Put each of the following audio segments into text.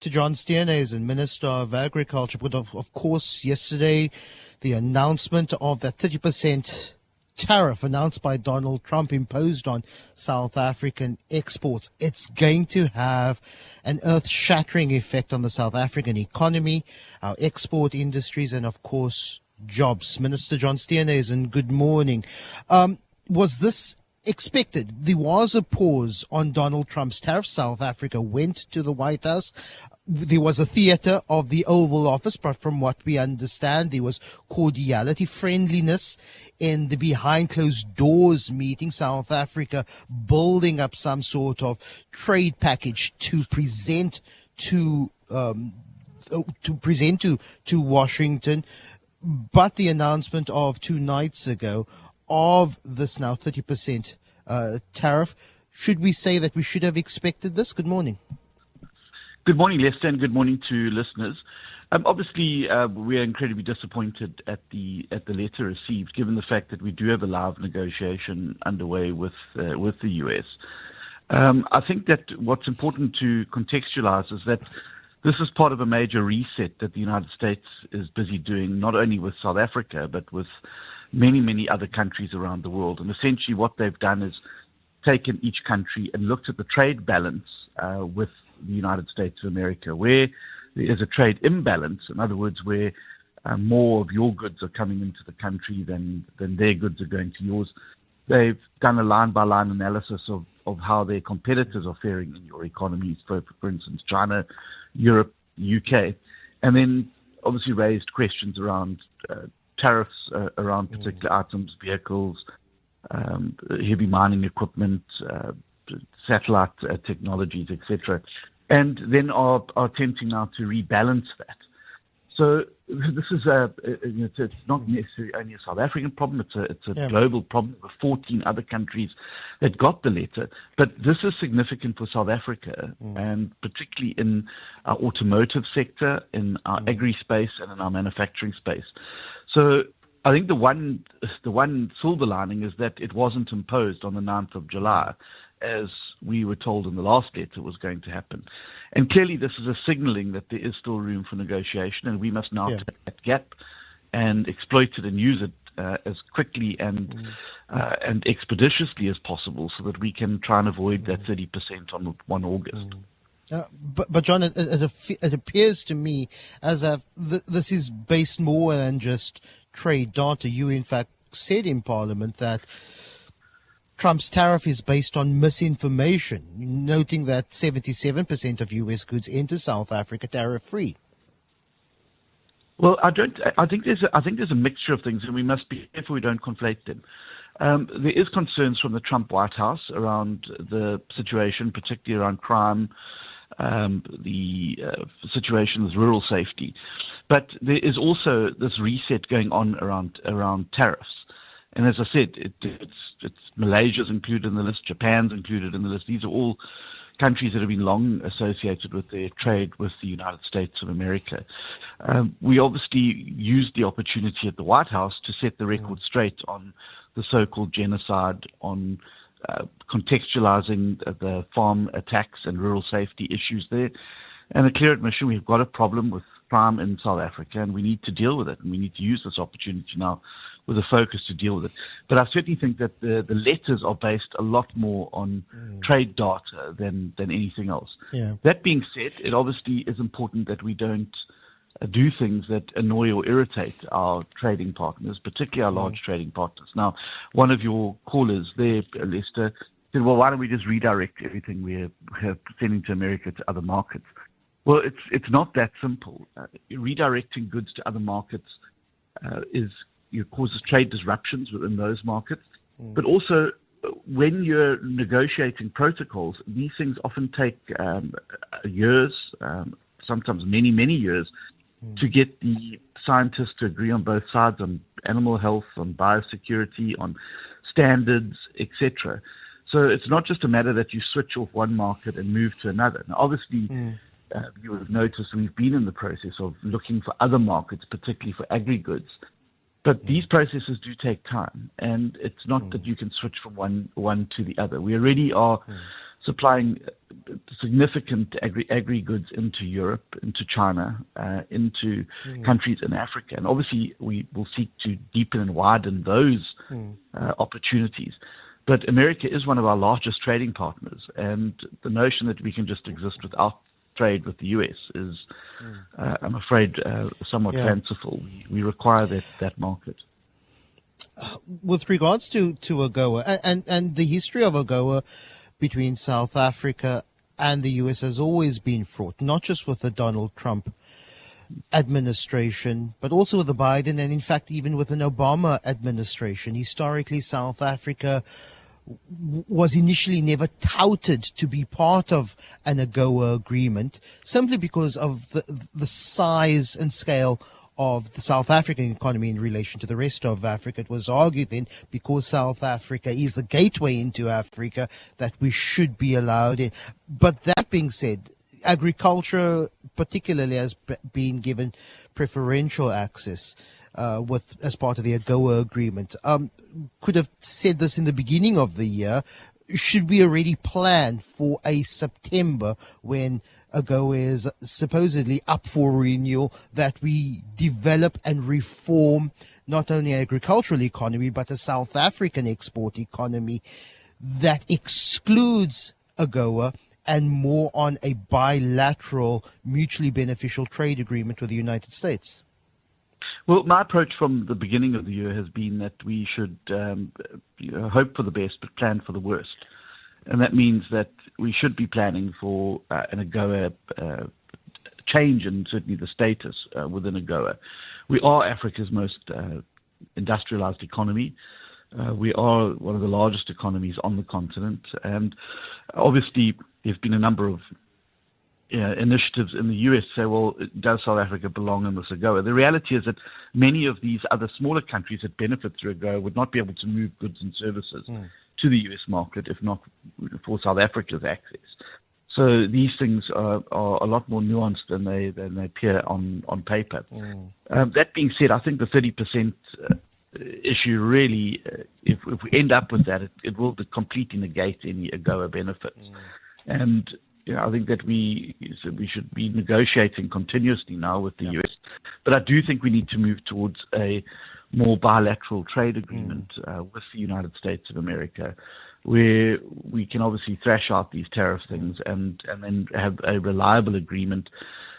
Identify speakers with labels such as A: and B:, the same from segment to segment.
A: to John Steenhuisen, Minister of Agriculture. But of course, yesterday, the announcement of that 30% tariff announced by Donald Trump imposed on South African exports. It's going to have an earth-shattering effect on the South African economy, our export industries, and of course, jobs. Minister John Steenhuisen, good morning. Was this expected? There was a pause on Donald Trump's tariff. South Africa went to the White House. There was a theater of the Oval Office, but from what we understand, there was cordiality, friendliness in the behind closed doors meeting. South Africa building up some sort of trade package to present to Washington. But the announcement of 2 nights ago of this now 30% tariff, should we say that we should have expected this? Good morning.
B: Good morning, Lester, and good morning to listeners. Obviously, we are incredibly disappointed at the letter received, given the fact that we do have a live negotiation underway with the US. I think that what's important to contextualize is that this is part of a major reset that the United States is busy doing, not only with South Africa, but with many, many other countries around the world. And essentially what they've done is taken each country and looked at the trade balance with the United States of America, where there is a trade imbalance, in other words, where more of your goods are coming into the country than their goods are going to yours. They've done a line-by-line analysis of how their competitors are faring in your economies, for instance, China, Europe, UK, and then obviously raised questions around tariffs around particular items, vehicles, heavy mining equipment, satellite technologies, etc., and then are attempting now to rebalance that. So this is it's not necessarily only a South African problem. It's a global problem with 14 other countries that got the letter. But this is significant for South Africa, and particularly in our automotive sector, in our agri space, and in our manufacturing space. So I think the one silver lining is that it wasn't imposed on the 9th of July, as we were told in the last letter was going to happen. And clearly this is a signaling that there is still room for negotiation, and we must now take that gap and exploit it and use it as quickly and expeditiously as possible, so that we can try and avoid that 30% on 1 August.
A: But John, it appears to me as if this is based more than just trade data. You, in fact, said in Parliament that Trump's tariff is based on misinformation, noting that 77% of U.S. goods enter South Africa tariff-free.
B: Well, I think there's a mixture of things, and we must be careful we don't conflate them. There is concerns from the Trump White House around the situation, particularly around crime, the situation with rural safety. But there is also this reset going on around tariffs. And as I said, it's Malaysia's included in the list, Japan's included in the list. These are all countries that have been long associated with their trade with the United States of America. We obviously used the opportunity at the White House to set the record straight on the so-called genocide, on contextualizing the farm attacks and rural safety issues there. And a clear admission, we've got a problem with crime in South Africa, and we need to deal with it, and we need to use this opportunity now with a focus to deal with it. But I certainly think that the letters are based a lot more on trade data than anything else. Yeah. That being said, it obviously is important that we don't do things that annoy or irritate our trading partners, particularly our large trading partners. Now, one of your callers there, Lester, said, well, why don't we just redirect everything we're sending to America to other markets? Well, it's not that simple. Redirecting goods to other markets causes trade disruptions within those markets. But also, when you're negotiating protocols, these things often take years, sometimes many, many years, to get the scientists to agree on both sides on animal health, on biosecurity, on standards, etc. So it's not just a matter that you switch off one market and move to another. Now, obviously, you would have noticed we've been in the process of looking for other markets, particularly for agri-goods. But these processes do take time, and it's not that you can switch from one to the other. We already are supplying significant agri-goods into Europe, into China, into countries in Africa. And obviously, we will seek to deepen and widen those opportunities. But America is one of our largest trading partners, and the notion that we can just exist without trade with the U.S. is, I'm afraid, somewhat fanciful. We require that market.
A: With regards to AGOA and the history of AGOA between South Africa and the U.S. has always been fraught, not just with the Donald Trump administration, but also with the Biden and, in fact, even with an Obama administration. Historically, South Africa was initially never touted to be part of an AGOA agreement simply because of the size and scale of the South African economy in relation to the rest of Africa. It was argued then, because South Africa is the gateway into Africa, that we should be allowed in. But that being said, agriculture particularly has been given preferential access as part of the AGOA agreement. Could have said this in the beginning of the year. Should we already plan for a September when AGOA is supposedly up for renewal, that we develop and reform not only agricultural economy, but a South African export economy that excludes AGOA and more on a bilateral, mutually beneficial trade agreement with the United States?
B: Well, my approach from the beginning of the year has been that we should hope for the best but plan for the worst. And that means that we should be planning for an AGOA change in certainly the status within AGOA. We are Africa's most industrialized economy. We are one of the largest economies on the continent. And obviously, there's been a number of initiatives in the U.S. say, well, does South Africa belong in this AGOA? The reality is that many of these other smaller countries that benefit through AGOA would not be able to move goods and services to the U.S. market if not for South Africa's access. So these things are a lot more nuanced than they appear on paper. That being said, I think the 30% issue really, if we end up with that, it will completely negate any AGOA benefits. And I think that we should be negotiating continuously now with the U.S. But I do think we need to move towards a more bilateral trade agreement with the United States of America, where we can obviously thrash out these tariff things and then have a reliable agreement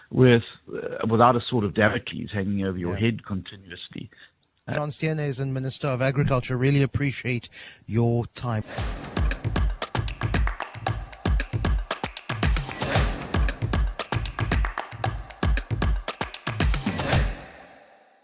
B: without a sort of Damocles hanging over your head continuously.
A: John Steenhuisen, Minister of Agriculture, really appreciate your time.